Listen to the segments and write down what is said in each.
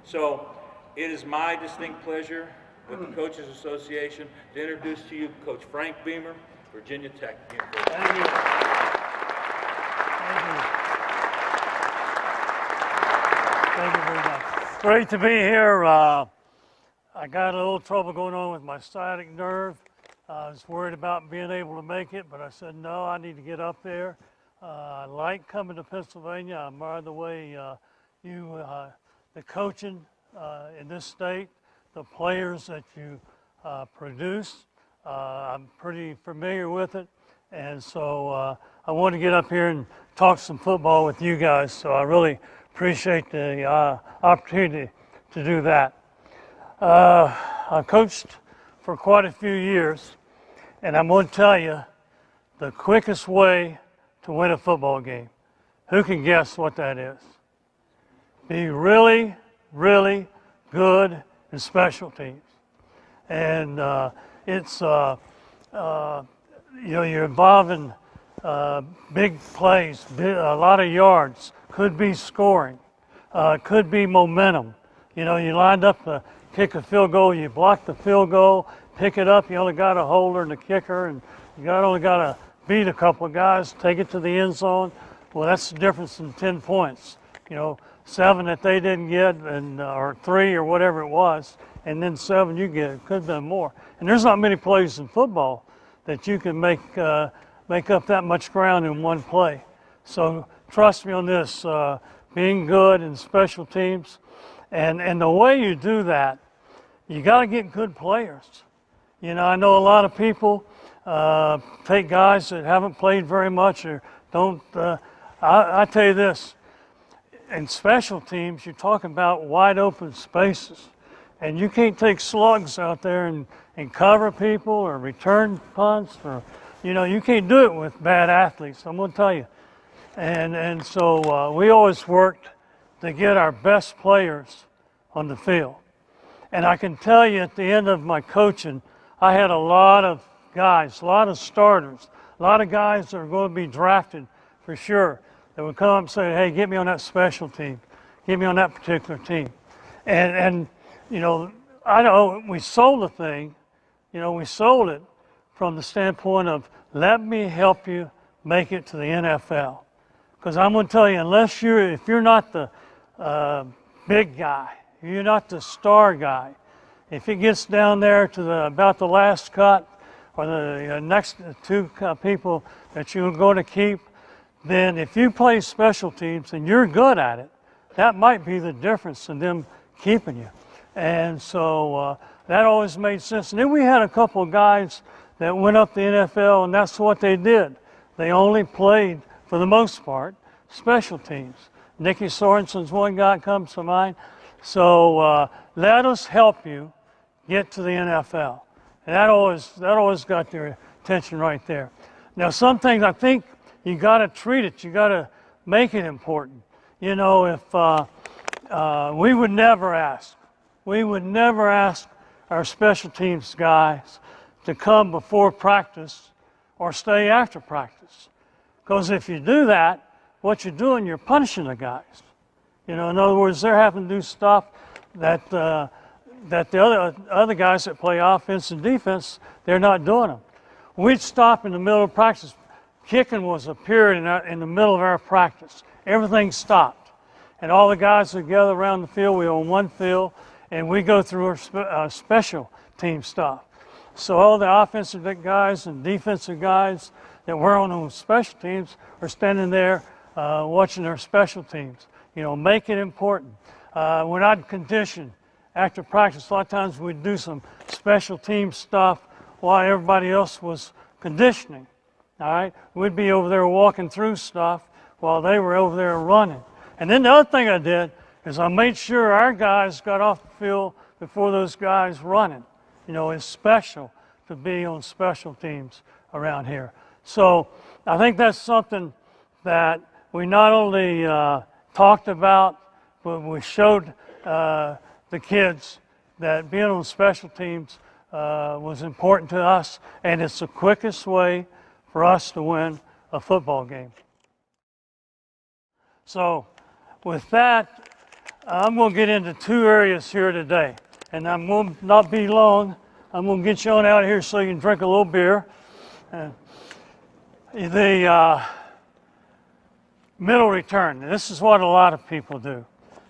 So it is my distinct pleasure with the Coaches Association to introduce to you Coach Frank Beamer, Virginia Tech University. Thank you. Thank you. Thank you very much. Great to be here. I got a little trouble going on with my sciatic nerve. I was worried about being able to make it, but I said, no, I need to get up there. I like coming to Pennsylvania. I admire the way the coaching in this state, the players that you produce. I'm pretty familiar with it. And so I want to get up here and talk some football with you guys. So I really appreciate the opportunity to do that. I've coached for quite a few years, and I'm going to tell you the quickest way to win a football game. Who can guess what that is? Be really, really good in special teams. And it's, you're involved in big plays, a lot of yards, could be scoring, could be momentum. You know, you lined up to kick a field goal, you block the field goal, pick it up, you only got a holder and a kicker, and you only got to beat a couple of guys, take it to the end zone. Well, that's the difference in 10 points. You know, 7 that they didn't get, and or 3 or whatever it was, and then 7 you get. It could have been more. And there's not many plays in football that you can make up that much ground in one play. So trust me on this, being good in special teams. And the way you do that, you got to get good players. You know, I know a lot of people take guys that haven't played very much or don't. I tell you this, in special teams, you're talking about wide open spaces. And you can't take slugs out there and cover people or return punts. Or, you know, you can't do it with bad athletes, I'm going to tell you. And so we always worked to get our best players on the field. And I can tell you at the end of my coaching, I had a lot of guys, a lot of starters, a lot of guys that are going to be drafted for sure, that would come up and say, hey, get me on that special team, get me on that particular team. And you know, I know we sold the thing, you know, we sold it from the standpoint of let me help you make it to the NFL. Because I'm going to tell you, if you're not the big guy, you're not the star guy, if it gets down there to about the last cut or the next 2 people that you're going to keep, then if you play special teams and you're good at it, that might be the difference in them keeping you. And so that always made sense. And then we had a couple of guys that went up the NFL, and that's what they did. They only played, for the most part, special teams. Nicky Sorensen's one guy that comes to mind. So let us help you get to the NFL. And that always got their attention right there. Now, some things I think you got to treat it. You got to make it important. You know, if we would never ask our special teams guys to come before practice or stay after practice. Because if you do that, what you're doing, you're punishing the guys. You know, in other words, they're having to do stuff that the other guys that play offense and defense, they're not doing them. We'd stop in the middle of practice. Kicking was a period in the middle of our practice. Everything stopped. And all the guys would gather around the field. We were on one field, and we go through our special team stuff. So all the offensive guys and defensive guys that were on those special teams are standing there watching their special teams. You know, make it important. We're not conditioned after practice. A lot of times we'd do some special team stuff while everybody else was conditioning. All right? We'd be over there walking through stuff while they were over there running. And then the other thing I did is I made sure our guys got off the field before those guys running. You know, it's special to be on special teams around here. So I think that's something that we not only talked about, but we showed the kids that being on special teams was important to us, and it's the quickest way for us to win a football game. So with that, I'm going to get into two areas here today, and I'm going to not be long. I'm going to get you on out here so you can drink a little beer. The middle return. This is what a lot of people do.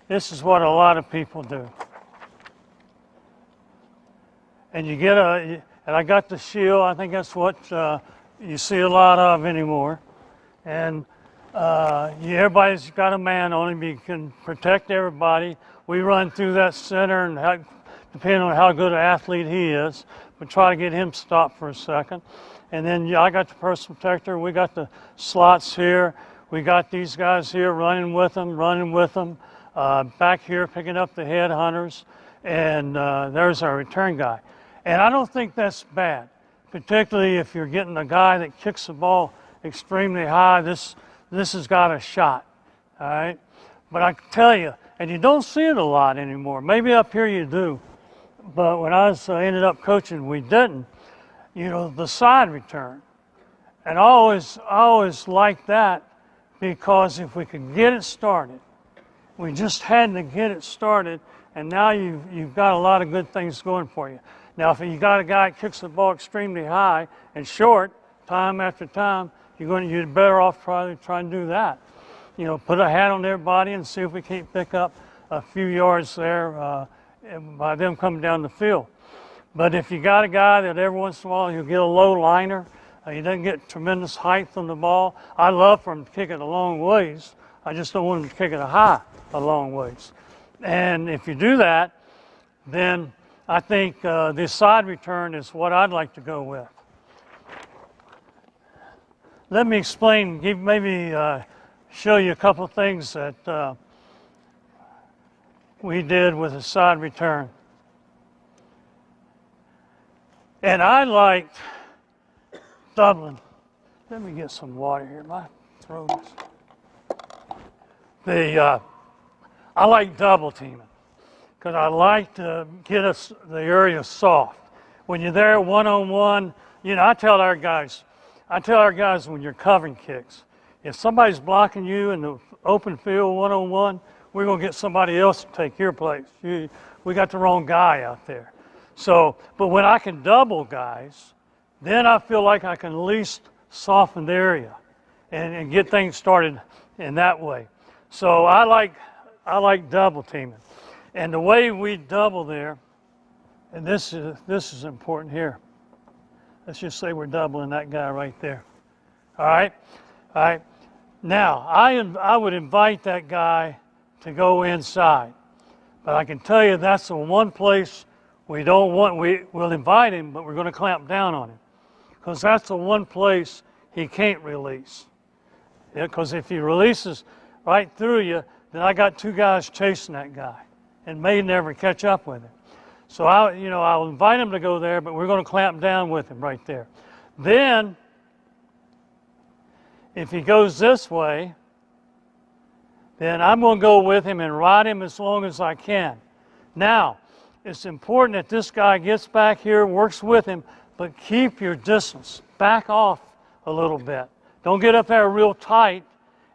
This is what a lot of people do. And you get and I got the shield. I think that's what you see a lot of anymore. And everybody's got a man on him. You can protect everybody. We run through that center, and depending on how good an athlete he is, we try to get him stopped for a second. And then I got the personal protector. We got the slots here. We got these guys here running with them. Back here picking up the headhunters. And there's our return guy. And I don't think that's bad, particularly if you're getting a guy that kicks the ball extremely high. This has got a shot, all right? But I can tell you, and you don't see it a lot anymore. Maybe up here you do. But when I ended up coaching, we didn't. The side return. And I always liked that, because if we could get it started, we just had to get it started, and now you've got a lot of good things going for you. Now, if you got a guy that kicks the ball extremely high and short, time after time, you're better off trying to do that. Put a hat on their body and see if we can't pick up a few yards there by them coming down the field. But if you got a guy that every once in a while you'll get a low liner, he doesn't get tremendous height on the ball. I love for him to kick it a long ways. I just don't want him to kick it a long ways. And if you do that, then I think this side return is what I'd like to go with. Let me explain, maybe show you a couple of things that we did with a side return. And I liked doubling. Let me get some water here. My throat is... I like double teaming, because I like to get the area soft. When you're there one-on-one, I tell our guys when you're covering kicks, if somebody's blocking you in the open field one-on-one, we're going to get somebody else to take your place. We got the wrong guy out there. But when I can double guys, then I feel like I can at least soften the area and get things started in that way. So I like double teaming. And the way we double there, and this is important here. Let's just say we're doubling that guy right there. All right? All right. Now, I would invite that guy to go inside. But I can tell you that's the one place we don't want. We'll invite him, but we're going to clamp down on him, because that's the one place he can't release. Because if he releases right through you, then I got two guys chasing that guy and may never catch up with him. So I'll invite him to go there, but we're going to clamp down with him right there. Then, if he goes this way, then I'm going to go with him and ride him as long as I can. Now, it's important that this guy gets back here, works with him, but keep your distance. Back off a little bit. Don't get up there real tight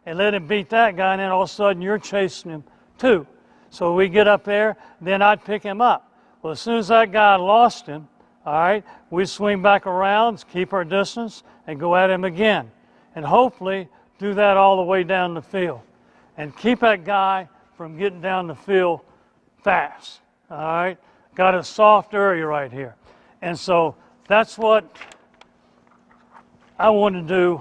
and let him beat that guy, and then all of a sudden you're chasing him too. So we get up there, then I'd pick him up. Well, as soon as that guy lost him, all right, we swing back around, keep our distance, and go at him again. And hopefully do that all the way down the field. And keep that guy from getting down the field fast. All right? Got a soft area right here. And so that's what I want to do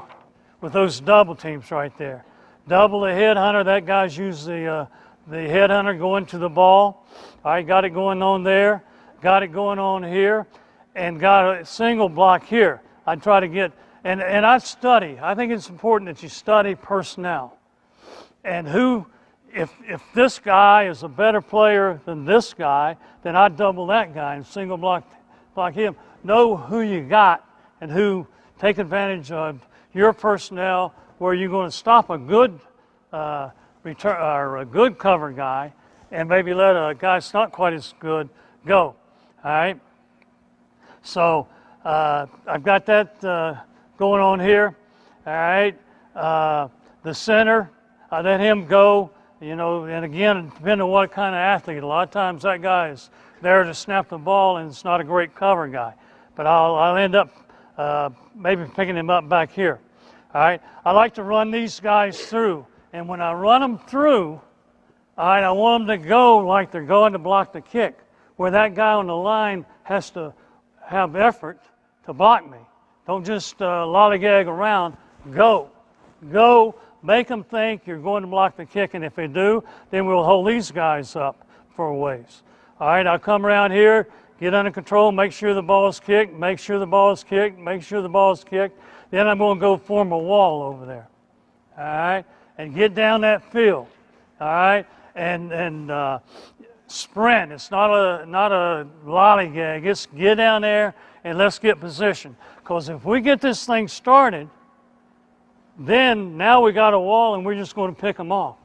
with those double teams right there. Double the headhunter. That guy's usually the headhunter going to the ball. All right, got it going on there. Got it going on here. And got a single block here. I try to get, and I study. I think it's important that you study personnel. And if this guy is a better player than this guy, then I double that guy and single block him. Know who you got and who take advantage of your personnel, where you're going to stop a good return or a good cover guy, and maybe let a guy that's not quite as good go. All right. So I've got that going on here. All right. The center, I let him go you know, and again, depending on what kind of athlete, a lot of times that guy is there to snap the ball and it's not a great cover guy. But I'll end up maybe picking him up back here. All right, I like to run these guys through, and when I run them through, all right, I want them to go like they're going to block the kick, where that guy on the line has to have effort to block me. Don't just lollygag around. Go. Go. Make them think you're going to block the kick, and if they do, then we'll hold these guys up for a ways. All right, I'll come around here, get under control, make sure the ball is kicked, make sure the ball is kicked, make sure the ball is kicked. Then I'm going to go form a wall over there. All right, and get down that field. All right, and sprint. It's not a lollygag. It's get down there and let's get position. Because if we get this thing started, then now we got a wall and we're just going to pick them off.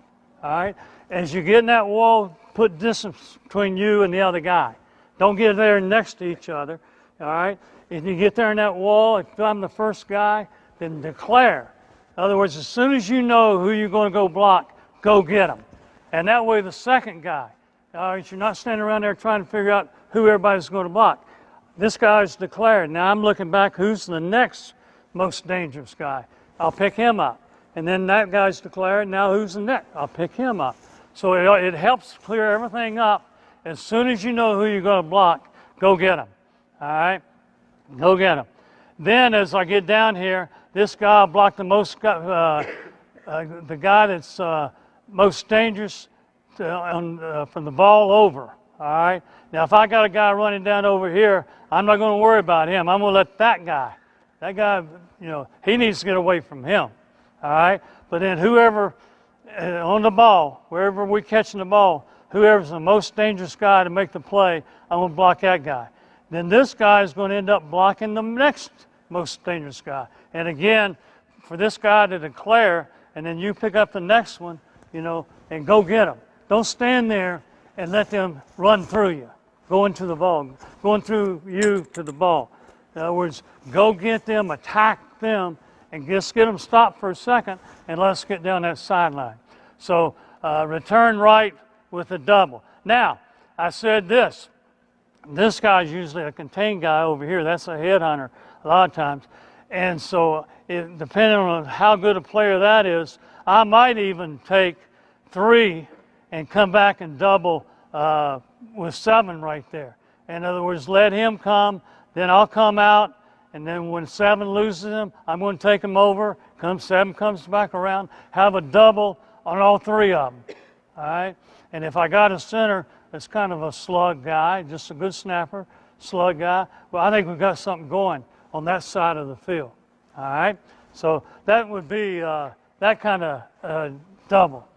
All right. As you get in that wall, put distance between you and the other guy. Don't get there next to each other. All right. If you get there in that wall, if I'm the first guy, then declare. In other words, as soon as you know who you're going to go block, go get them. And that way the second guy, all right, you're not standing around there trying to figure out who everybody's going to block. This guy's declared. Now I'm looking back, who's the next most dangerous guy? I'll pick him up. And then that guy's declared, now who's the next? I'll pick him up. So it helps clear everything up. As soon as you know who you're going to block, go get them. All right? Go get them. Then as I get down here, this guy will block the most, the guy that's most dangerous from the ball over. All right? Now, if I got a guy running down over here, I'm not going to worry about him. I'm going to let that guy, you know, he needs to get away from him. All right? But then whoever on the ball, wherever we're catching the ball, whoever's the most dangerous guy to make the play, I'm going to block that guy. Then this guy is going to end up blocking the next most dangerous guy. And again, for this guy to declare, and then you pick up the next one, you know, and go get them. Don't stand there and let them run through you, going to the ball, going through you to the ball. In other words, go get them, attack them, and just get them stopped for a second, and let's get down that sideline. So return right with a double. Now, I said this guy's usually a contained guy over here. That's a headhunter a lot of times. And so depending on how good a player that is, I might even take 3 and come back and double with 7 right there. In other words, let him come, then I'll come out, and then when 7 loses him, I'm going to take him over. 7 comes back around, have a double on all 3 of them. All right? And if I got a center that's kind of a slug guy, just a good snapper, slug guy, well, I think we've got something going on that side of the field. All right? So that would be that kind of double.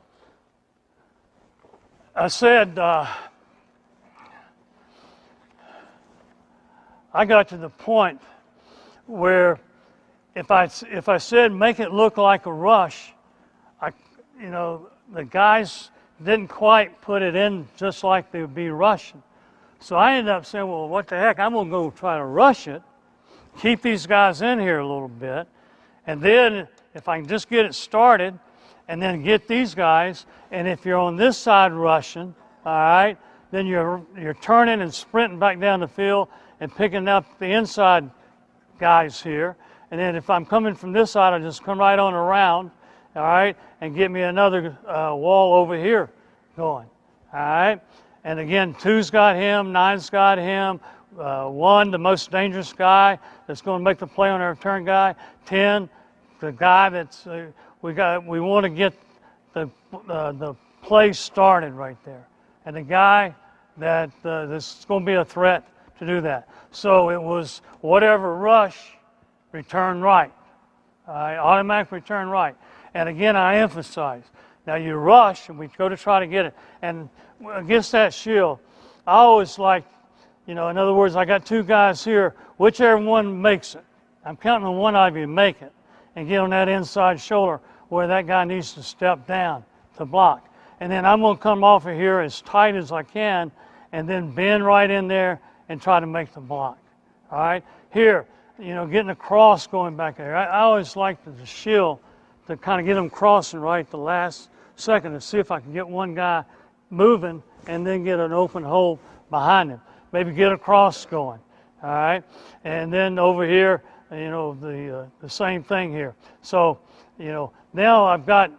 I said I got to the point where if I said make it look like a rush, you know, the guys didn't quite put it in just like they would be rushing. So I ended up saying, well, what the heck, I'm going to go try to rush it, keep these guys in here a little bit, and then if I can just get it started, and then get these guys, and if you're on this side rushing, all right, then you're turning and sprinting back down the field and picking up the inside guys here. And then if I'm coming from this side, I just come right on around, all right, and get me another wall over here going, all right. And again, 2's got him, 9's got him, 1, the most dangerous guy that's going to make the play on our return guy, 10, the guy that's we want to get the play started right there, and the guy that that's going to be a threat to do that. So it was whatever rush, return right, automatic return right. And again, I emphasize, now you rush and we go to try to get it, and against that shield, I always like, you know, in other words, I got 2 guys here, whichever one makes it, I'm counting on one of you to make it and get on that inside shoulder where that guy needs to step down to block. And then I'm going to come off of here as tight as I can and then bend right in there and try to make the block. All right? Here, you know, getting across going back there. I always like the shield to kind of get them crossing right the last second to see if I can get one guy moving and then get an open hole behind him. Maybe get a cross going, all right? And then over here, you know, the same thing here. So, you know, now I've got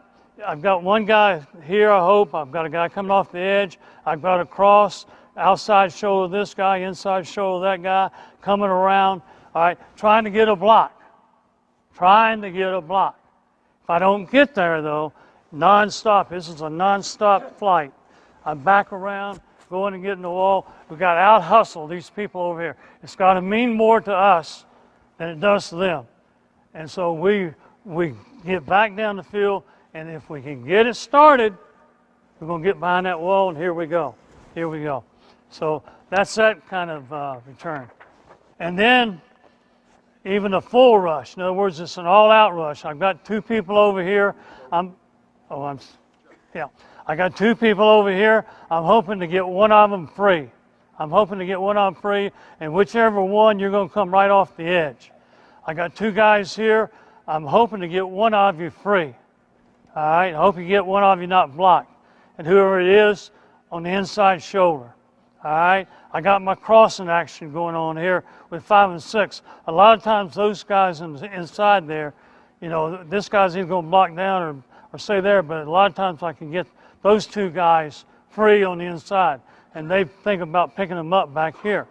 one guy here, I hope. I've got a guy coming off the edge. I've got a cross, outside shoulder this guy, inside shoulder that guy, coming around, all right, trying to get a block. Trying to get a block. If I don't get there, though, nonstop. This is a nonstop flight. I'm back around, going and getting the wall. We've got to out-hustle these people over here. It's got to mean more to us than it does to them. And so we get back down the field, and if we can get it started, we're going to get behind that wall, and here we go. Here we go. So that's that kind of return. And then even a full rush. In other words, it's an all-out rush. I've got two people over here. I got two people over here. I'm hoping to get one of them free. I'm hoping to get one of them free, and whichever one, you're going to come right off the edge. I got two guys here. I'm hoping to get one of you free. All right? I hope you get one of you not blocked. And whoever it is, on the inside shoulder. All right? I got my crossing action going on here with 5 and 6. A lot of times those guys inside there, you know, this guy's either going to block down or stay there, but a lot of times I can get those two guys free on the inside. And they think about picking them up back here.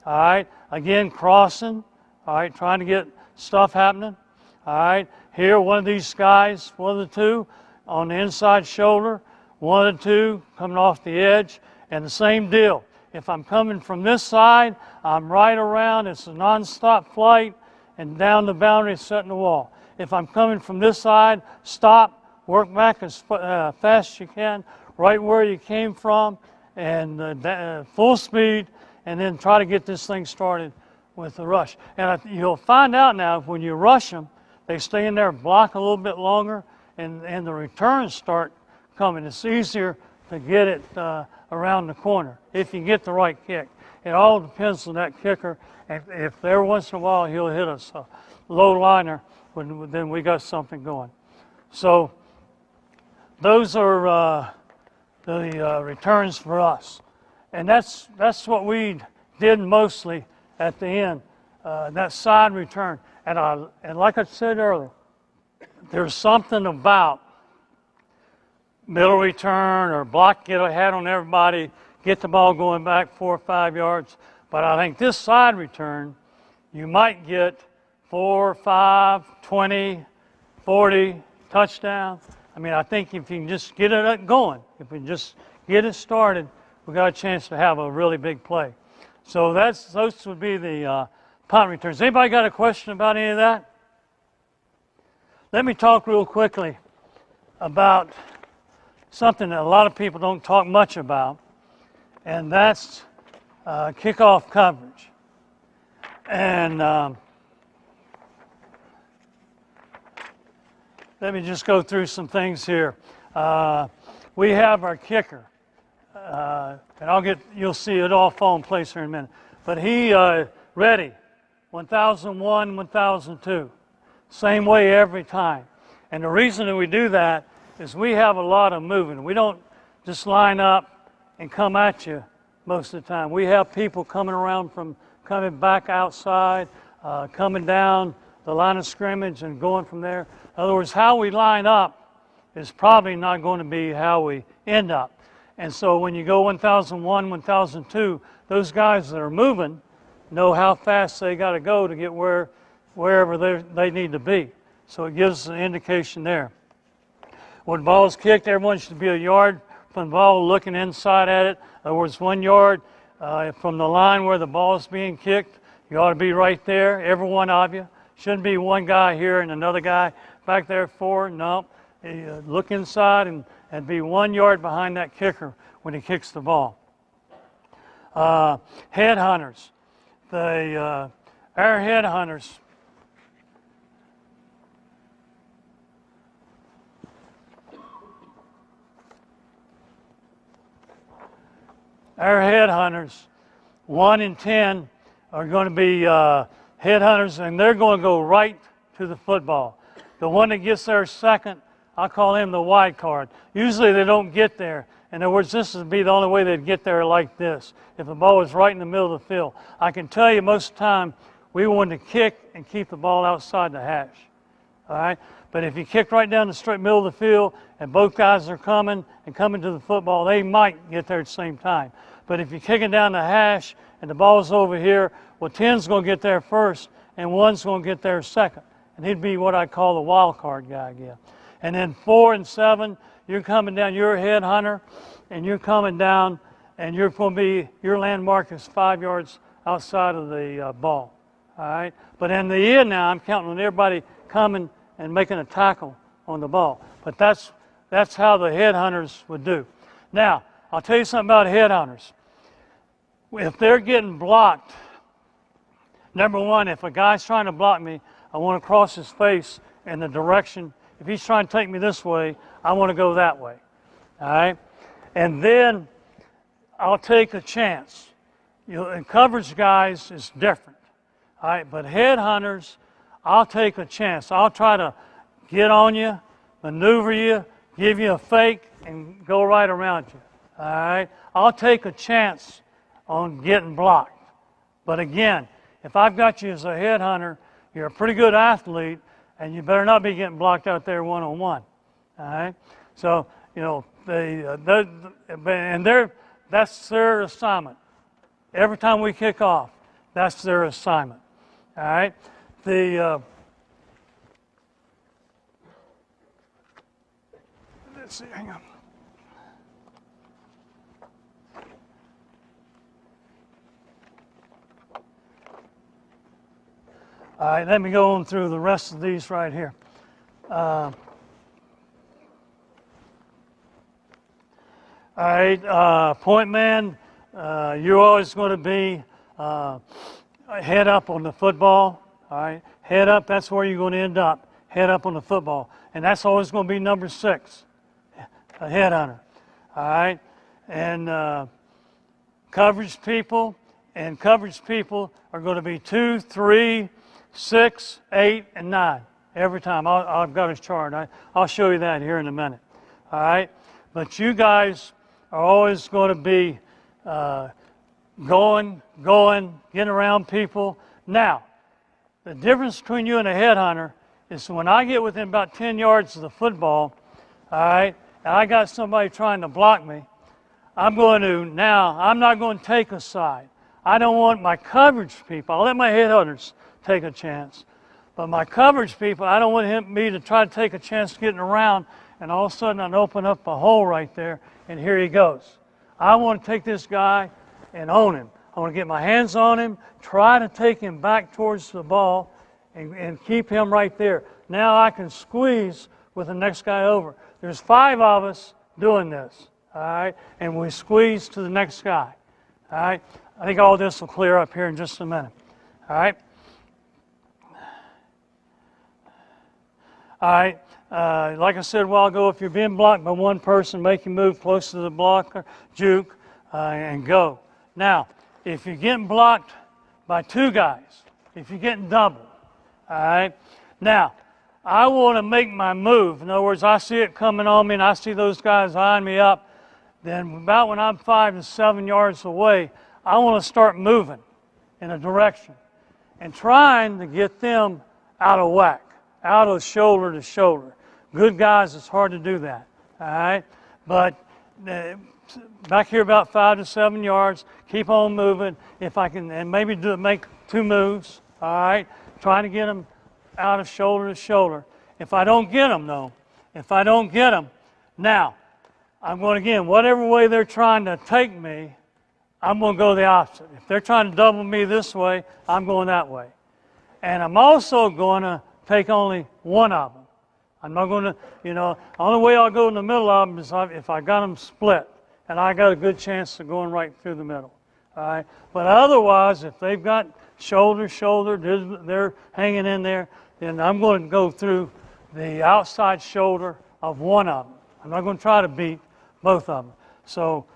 All right? Again, crossing. All right? Trying to get stuff happening. All right? Here, one of these guys, one of the two, on the inside shoulder. One of the two coming off the edge. And the same deal. If I'm coming from this side, I'm right around. It's a non-stop flight. And down the boundary, setting the wall. If I'm coming from this side, stop. Work back as fast as you can. Right where you came from. And full speed, and then try to get this thing started with the rush. And you'll find out now, when you rush them, they stay in there, block a little bit longer, and the returns start coming. It's easier to get it around the corner if you get the right kick. It all depends on that kicker. And if every once in a while he'll hit us a low liner, then we got something going. So those are the returns for us. And that's what we did mostly at the end, that side return. And like I said earlier, there's something about middle return or block, get a hat on everybody, get the ball going back 4 or 5 yards. But I think this side return, you might get 4, 5, 20, 40 touchdown. I mean, I think if you can just get it going, if we just get it started, we got a chance to have a really big play. So those would be the punt returns. Anybody got a question about any of that? Let me talk real quickly about something that a lot of people don't talk much about, and that's kickoff coverage. And let me just go through some things here. We have our kicker, and you'll see it all fall in place here in a minute. But he ready, 1001, 1002, same way every time. And the reason that we do that is we have a lot of moving. We don't just line up and come at you most of the time. We have people coming back outside, coming down the line of scrimmage and going from there. In other words, how we line up is probably not going to be how we end up. And so when you go 1001, 1002, those guys that are moving know how fast they got to go to get wherever they need to be. So it gives an indication there. When the ball is kicked, everyone should be a yard from the ball, looking inside at it. In other words, 1 yard from the line where the ball is being kicked. You ought to be right there, every one of you. Shouldn't be one guy here and another guy back there 4. No. Look inside and be 1 yard behind that kicker when he kicks the ball. Headhunters. Our headhunters. Our headhunters, 1 in 10, are going to be headhunters, and they're going to go right to the football. The one that gets there second I call him the wide card. Usually they don't get there. In other words, this would be the only way they'd get there like this, if the ball was right in the middle of the field. I can tell you most of the time, we want to kick and keep the ball outside the hash. All right? But if you kick right down the straight middle of the field and both guys are coming to the football, they might get there at the same time. But if you're kicking down the hash and the ball's over here, well, 10's going to get there first and 1's going to get there second. And he'd be what I call the wild card guy again. And then 4 and 7, you're coming down, you're a headhunter, and you're coming down, and you're going to be, your landmark is 5 yards outside of the ball. All right? But in the end now, I'm counting on everybody coming and making a tackle on the ball. But that's how the headhunters would do. Now, I'll tell you something about headhunters. If they're getting blocked, number one, if a guy's trying to block me, I want to cross his face in the direction. If he's trying to take me this way, I want to go that way. All right? And then I'll take a chance. And coverage guys is different. All right? But headhunters, I'll take a chance. I'll try to get on you, maneuver you, give you a fake, and go right around you. All right? I'll take a chance on getting blocked. But again, if I've got you as a headhunter, you're a pretty good athlete, and you better not be getting blocked out there one-on-one. All right? So, you know, that's their assignment. Every time we kick off, that's their assignment. All right? Let's see, hang on. All right, let me go on through the rest of these right here. All right, point man, you're always going to be head up on the football. All right, head up, that's where you're going to end up, head up on the football. And that's always going to be number 6, a headhunter. All right, and coverage people are going to be 2, 3, 6, 8, and 9 every time. I've got a chart. I'll show you that here in a minute. All right? But you guys are always going to be going, getting around people. Now, the difference between you and a headhunter is when I get within about 10 yards of the football, all right, and I got somebody trying to block me, I'm not going to take a side. I don't want my coverage people. I'll let my headhunters take a chance. But my coverage people, I don't want me to try to take a chance getting around, and all of a sudden I'd open up a hole right there, and here he goes. I want to take this guy and own him. I want to get my hands on him, try to take him back towards the ball, and keep him right there. Now I can squeeze with the next guy over. There's 5 of us doing this, all right? And we squeeze to the next guy, all right? I think all this will clear up here in just a minute, all right? All right, like I said a while ago, if you're being blocked by one person, make him move close to the blocker, juke, and go. Now, if you're getting blocked by 2 guys, if you're getting doubled, all right, now, I want to make my move. In other words, I see it coming on me and I see those guys eyeing me up. Then about when I'm 5 to 7 yards away, I want to start moving in a direction and trying to get them out of whack, out of shoulder to shoulder. Good guys, it's hard to do that, all right? But back here about 5 to 7 yards, keep on moving. If I can, and maybe make 2 moves, all right? Trying to get them out of shoulder to shoulder. If I don't get them, though, now, I'm going again, whatever way they're trying to take me, I'm going to go the opposite. If they're trying to double me this way, I'm going that way. And I'm also going to take only one of them. I'm not going to, the only way I'll go in the middle of them is if I got them split, and I got a good chance of going right through the middle. All right? But otherwise, if they've got shoulder, they're hanging in there, then I'm going to go through the outside shoulder of one of them. I'm not going to try to beat both of them. So,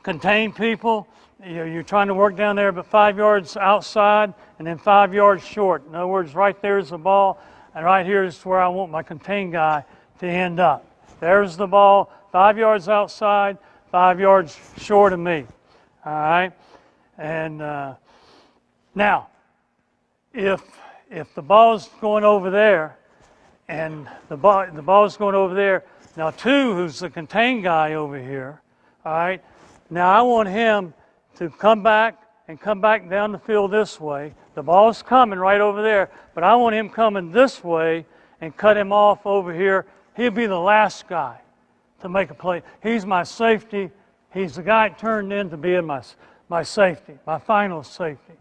contain people. You're trying to work down there about 5 yards outside and then 5 yards short. In other words, right there is the ball. and right here is where I want my contain guy to end up. There's the ball, 5 yards outside, 5 yards short of me. All right? And now, if the ball's going over there, and the ball's going over there, now 2, who's the contain guy over here, all right, now I want him to come back down the field this way. The ball's coming right over there, but I want him coming this way and cut him off over here. He'll be the last guy to make a play. He's my safety. He's the guy turned in to be my safety, my final safety.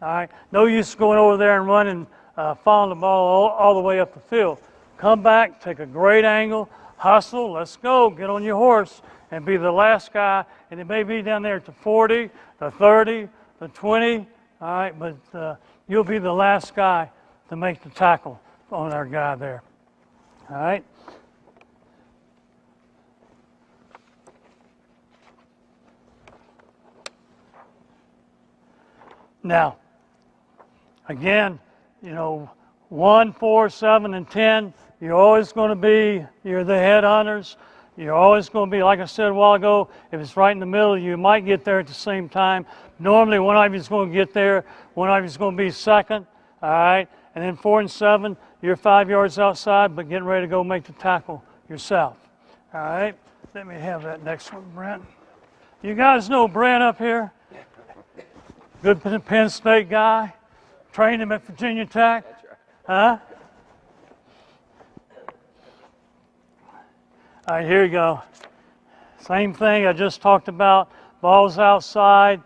All right, no use going over there and running, following the ball all the way up the field. Come back, take a great angle, hustle, let's go, get on your horse, and be the last guy. And it may be down there at the 40, the 30, the 20, all right, but you'll be the last guy to make the tackle on our guy there. All right? Now, again, 1, 4, 7, and 10, you're always going to be, you're the headhunters. You're always going to be, like I said a while ago, if it's right in the middle, you might get there at the same time. Normally, one of you is going to get there, one of you is going to be second, all right? And then 4 and 7, you're 5 yards outside, but getting ready to go make the tackle yourself, all right? Let me have that next one, Brent. You guys know Brent up here? Good Penn State guy. Trained him at Virginia Tech. Huh? All right, here you go. Same thing I just talked about. Ball's outside.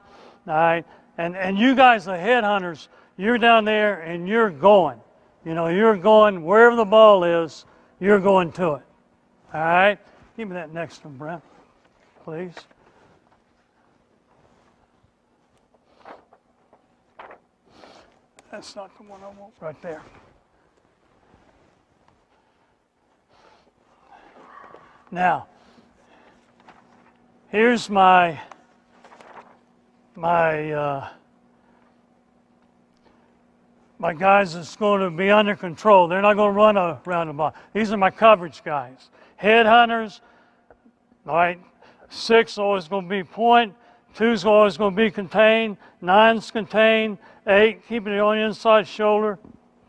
All right. And you guys, the headhunters, you're down there and you're going. You're going wherever the ball is, you're going to it. All right? Give me that next one, Brent, please. That's not the one I want right there. Now, here's my guys that's going to be under control. They're not going to run around the ball. These are my coverage guys. Headhunters, all right, 6 always going to be point, 2's always going to be contained, 9's contained, 8, keeping it on the inside shoulder.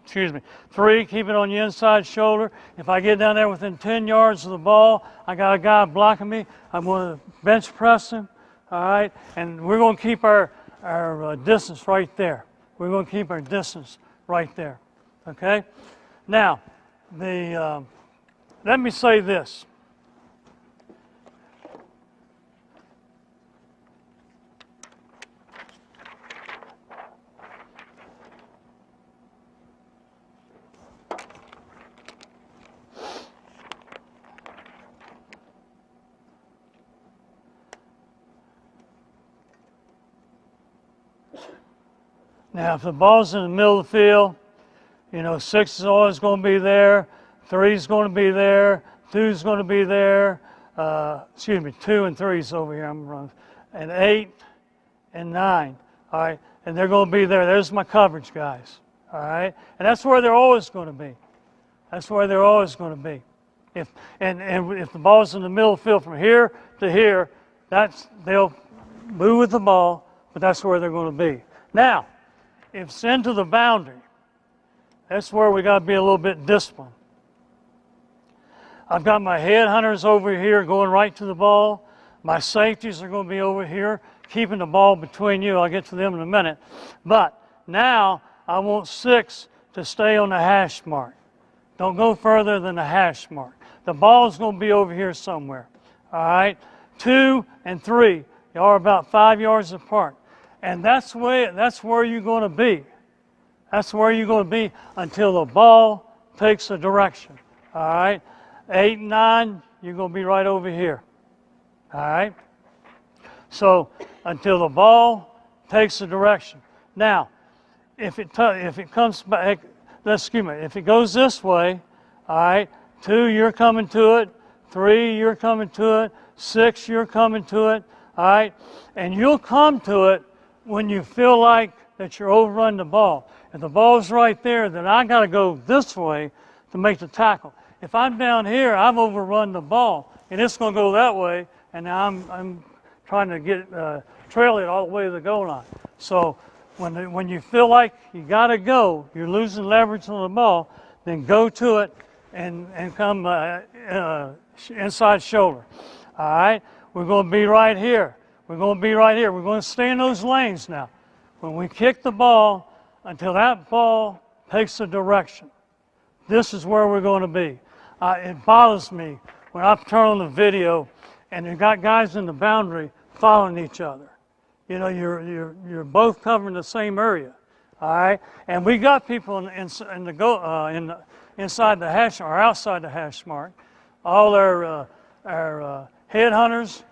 3, keep it on the inside shoulder. If I get down there within 10 yards of the ball, I got a guy blocking me. I'm going to bench press him, all right? And we're going to keep our distance right there. We're going to keep our distance right there, okay? Now, let me say this. Now, if the ball's in the middle of the field, 6 is always going to be there, 3 is going to be there, 2 is going to be there, 2 and 3 is over here, I'm wrong, and 8 and 9, all right, and they're going to be there. There's my coverage guys, all right, and that's where they're always going to be. That's where they're always going to be. If the ball's in the middle of the field from here to here, they'll move with the ball, but that's where they're going to be. Now, if it's into the boundary, that's where we got to be a little bit disciplined. I've got my headhunters over here going right to the ball. My safeties are going to be over here, keeping the ball between you. I'll get to them in a minute. But now I want 6 to stay on the hash mark. Don't go further than the hash mark. The ball's going to be over here somewhere. All right? 2 and 3, y'all are about 5 yards apart. And that's where you're going to be. That's where you're going to be until the ball takes a direction. All right? 8 and 9, you're going to be right over here. All right? So until the ball takes a direction. Now, if it comes back, if it goes this way, all right, 2, you're coming to it. 3, you're coming to it. 6, you're coming to it. All right? And you'll come to it when you feel like that you're overrunning the ball. If the ball's right there, then I got to go this way to make the tackle. If I'm down here, I've overrun the ball, and it's going to go that way, and now I'm trying to get trail it all the way to the goal line. So when you feel like you got to go, you're losing leverage on the ball, then go to it and come inside shoulder. All right, we're going to be right here. We're going to be right here. We're going to stay in those lanes now. When we kick the ball, until that ball takes a direction, this is where we're going to be. It bothers me when I turn on the video and you've got guys in the boundary following each other. You know, you're both covering the same area, all right? And we got people inside the hash or outside the hash mark. All our headhunters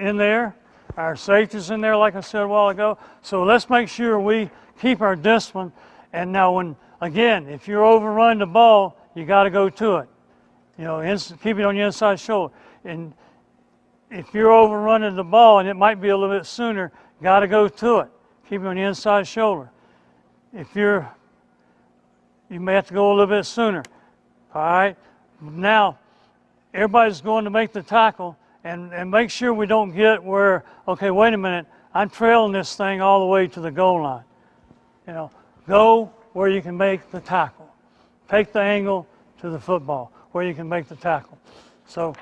in there, our safeties in there, like I said a while ago. So let's make sure we keep our discipline. And now, again, if you're overrunning the ball, you got to go to it. You know, keep it on your inside shoulder. And if you're overrunning the ball, and it might be a little bit sooner, got to go to it. Keep it on the inside shoulder. If you may have to go a little bit sooner. All right? Now, everybody's going to make the tackle, and make sure we don't get where, okay, wait a minute, I'm trailing this thing all the way to the goal line. You know, go where you can make the tackle. Take the angle to the football where you can make the tackle. So,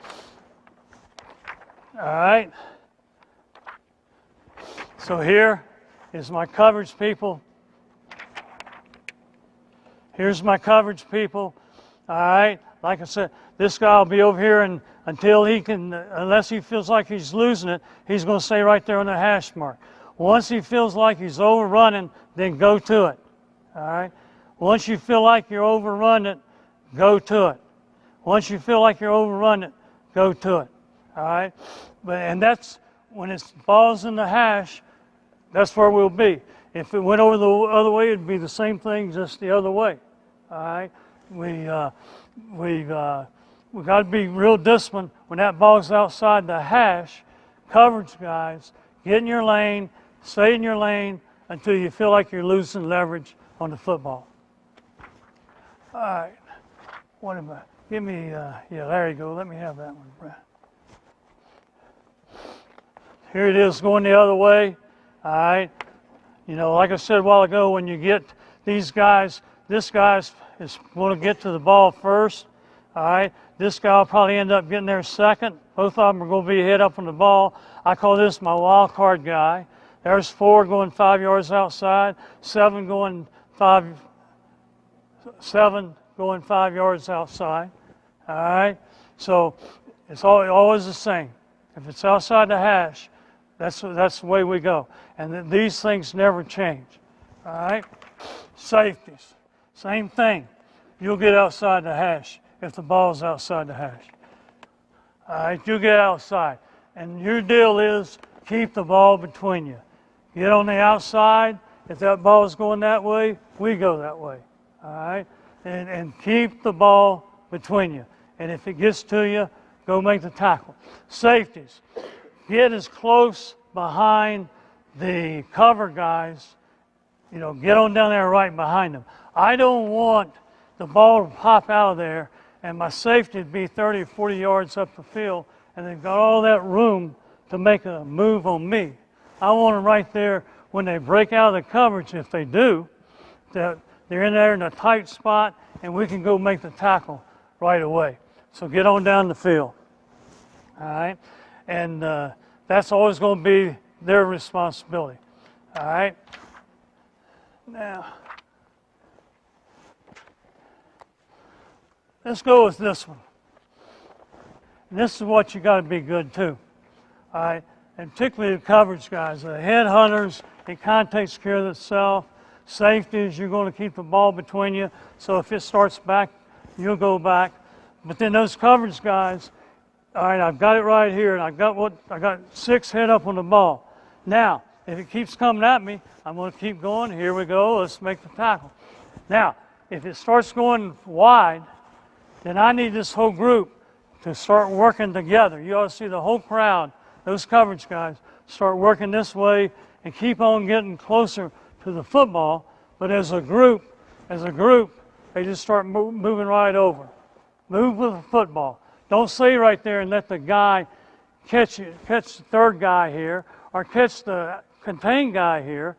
all right. So here is my coverage people. Here's my coverage people. All right. Like I said, this guy will be over here until he can, unless he feels like he's losing it, he's going to stay right there on the hash mark. Once he feels like he's overrunning, then go to it. All right. Once you feel like you're overrunning it, go to it. Once you feel like you're overrunning it, go to it. All right. And that's when it's balls in the hash. That's where we'll be. If it went over the other way, it'd be the same thing, just the other way. All right. We got to be real disciplined when that ball's outside the hash. Coverage guys, get in your lane, stay in your lane until you feel like you're losing leverage on the football. All right. What am I? Give me, yeah, there you go. Let me have that one, Brad. Here it is going the other way. All right. You know, like I said a while ago, when you get these guys, this guy's is going to get to the ball first. All right. This guy will probably end up getting there second. Both of them are going to be head up on the ball. I call this my wild card guy. There's 4 going 5 yards outside, 7 going 5 yards outside. All right. So it's always the same. If it's outside the hash, that's the way we go. And these things never change. All right. Safeties, same thing. You'll get outside the hash if the ball's outside the hash. All right. You get outside, and your deal is keep the ball between you. Get on the outside. If that ball is going that way, we go that way. All right. And keep the ball between you. And if it gets to you, go make the tackle. Safeties, get as close behind the cover guys. You know, get on down there right behind them. I don't want the ball to pop out of there and my safety to be 30 or 40 yards up the field and they've got all that room to make a move on me. I want them right there when they break out of the coverage, if they do, that they're in there in a tight spot and we can go make the tackle right away. So get on down the field. All right? And that's always going to be their responsibility. All right? Now, let's go with this one. And this is what you got to be good too. All right? And particularly the coverage guys, the headhunters, it kind of takes care of itself. Safeties, you're going to keep the ball between you. So if it starts back, you'll go back. But then those coverage guys, all right, I've got it right here, and I got 6 head up on the ball. Now, if it keeps coming at me, I'm going to keep going. Here we go. Let's make the tackle. Now, if it starts going wide, then I need this whole group to start working together. You ought to see the whole crowd, those coverage guys, start working this way and keep on getting closer to the football. But as a group, they just start moving right over. Move with the football. Don't stay right there and let the guy catch the third guy here or catch the contained guy here,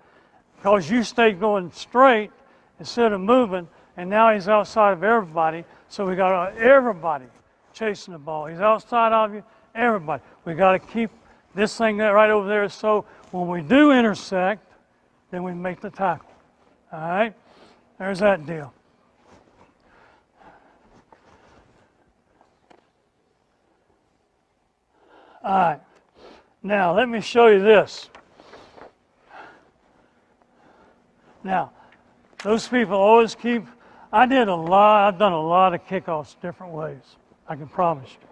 because you stayed going straight instead of moving, and now he's outside of everybody. So we got everybody chasing the ball. He's outside of you, everybody. We got to keep this thing right over there, so when we do intersect, then we make the tackle. All right? There's that deal. All right. Now, let me show you this. Now, those people always keep, I've done a lot of kickoffs different ways, I can promise you.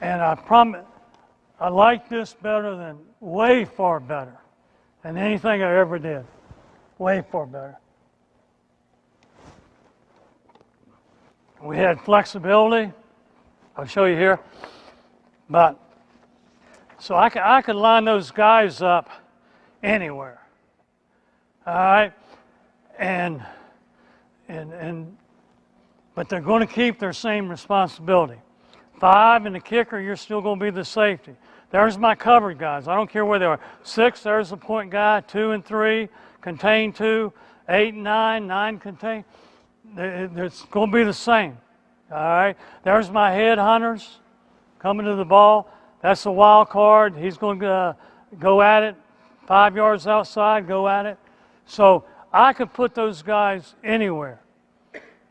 And I like this better than, way far better than anything I ever did. Way far better. We had flexibility. I'll show you here. But, so I could line those guys up anywhere. All right? But they're going to keep their same responsibility. 5 and the kicker, you're still going to be the safety. There's my covered guys. I don't care where they are. 6, there's the point guy. 2 and 3, contain 2. 8 and 9, 9 contain. It's going to be the same. All right? There's my head hunters coming to the ball. That's a wild card. He's going to go at it. 5 yards outside, go at it. So I could put those guys anywhere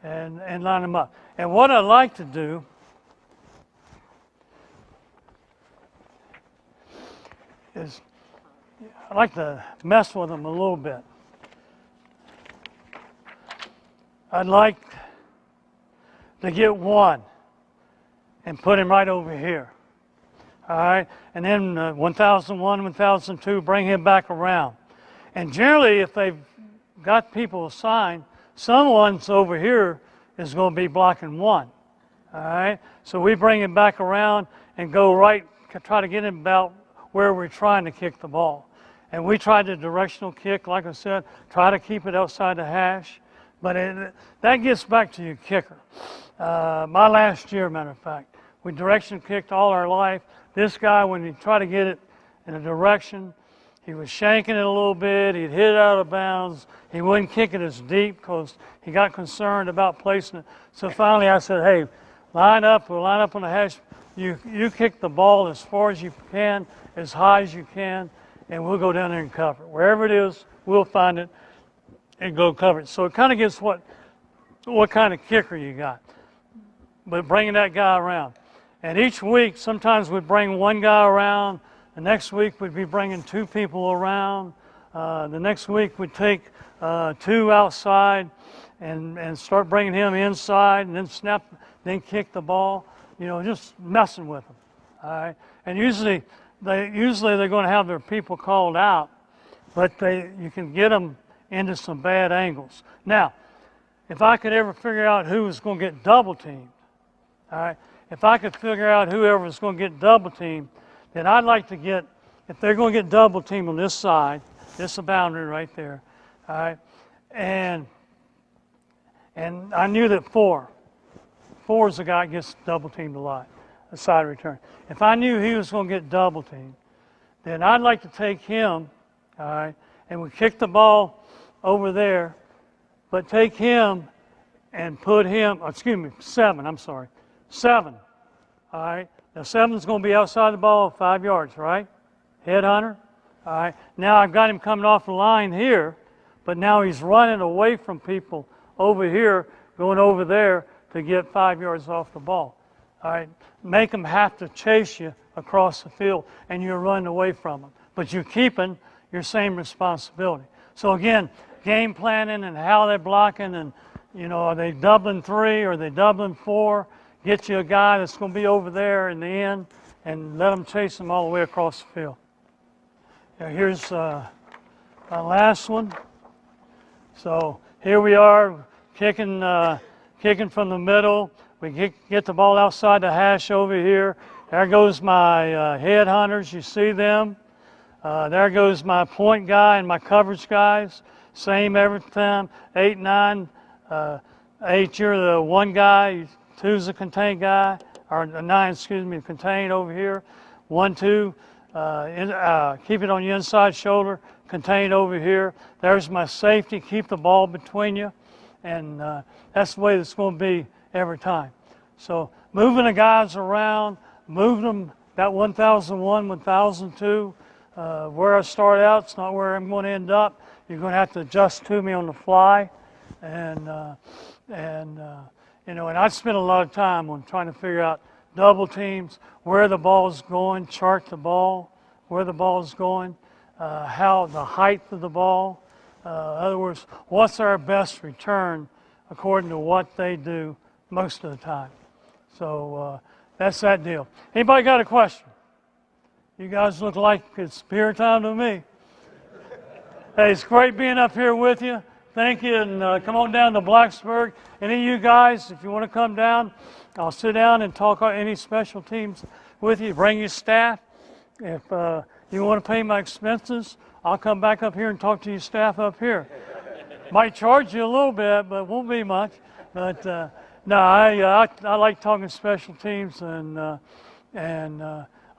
and line them up. And what I like to do is I like to mess with them a little bit. I'd like to get one and put him right over here. All right? And then 1001, 1002, bring him back around. And generally, if they've got people assigned, someone's over here is going to be blocking 1. All right? So we bring him back around and go right, try to get him about where we're trying to kick the ball. And we tried the directional kick, like I said, try to keep it outside the hash. But that gets back to your kicker. My last year, matter of fact, we direction kicked all our life. This guy, when he tried to get it in a direction, he was shanking it a little bit. He'd hit it out of bounds. He wouldn't kick it as deep because he got concerned about placing it. So finally I said, hey, line up. We'll line up on the hash. You kick the ball as far as you can, as high as you can, and we'll go down there and cover it. Wherever it is, we'll find it and go cover it. So it kind of gets what kind of kicker you got. But bringing that guy around. And each week, sometimes we'd bring one guy around. The next week, we'd be bringing 2 people around. The next week, we'd take 2 outside and start bringing him inside and then kick the ball. You know, just messing with them. All right. And usually they're going to have their people called out, but you can get them into some bad angles. Now, if I could ever figure out who was going to get double teamed, all right, if I could figure out whoever was going to get double teamed, then I'd like to get, if they're going to get double teamed on this side, this is a boundary right there, all right, and I knew that 4 is the guy that gets double teamed a lot, the side return. If I knew he was going to get double teamed, then I'd like to take him, all right, and we kick the ball over there, but take him and put him, 7, I'm sorry, 7, all right. Now 7's going to be outside the ball 5 yards, right? Headhunter, all right. Now I've got him coming off the line here, but now he's running away from people over here, going over there to get 5 yards off the ball. All right, make them have to chase you across the field, and you're running away from them. But you're keeping your same responsibility. So again, game planning and how they're blocking, and you know, are they doubling 3 or are they doubling 4? Get you a guy that's going to be over there in the end, and let them chase them all the way across the field. Now here's my last one. So here we are kicking from the middle. We get the ball outside the hash over here. There goes my headhunters. You see them. There goes my point guy and my coverage guys. Same every time. 8, 9. 8, you're the 1 guy, 2's the contained guy, or 9, excuse me, contained over here. 1, 2, keep it on your inside shoulder, contained over here. There's my safety, keep the ball between you. And that's the way it's going to be every time. So moving the guys around, moving them, that 1001, 1002, where I start out, it's not where I'm going to end up. You're going to have to adjust to me on the fly. And you know, and I spent a lot of time on trying to figure out double teams, where the ball is going, chart the ball, where the ball is going, how the height of the ball. In other words, what's our best return according to what they do most of the time. So that's that deal. Anybody got a question? You guys look like it's beer time to me. Hey, it's great being up here with you. Thank you, and come on down to Blacksburg. Any of you guys, if you want to come down, I'll sit down and talk about any special teams with you. Bring your staff. If you want to pay my expenses, I'll come back up here and talk to your staff up here. Might charge you a little bit, but it won't be much. But no, I like talking special teams, and I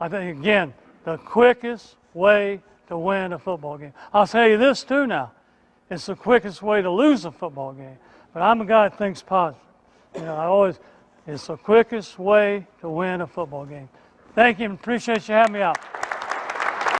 think, again, the quickest way to win a football game. I'll tell you this too now. It's the quickest way to lose a football game. But I'm a guy that thinks positive. You know, it's the quickest way to win a football game. Thank you, and appreciate you having me out.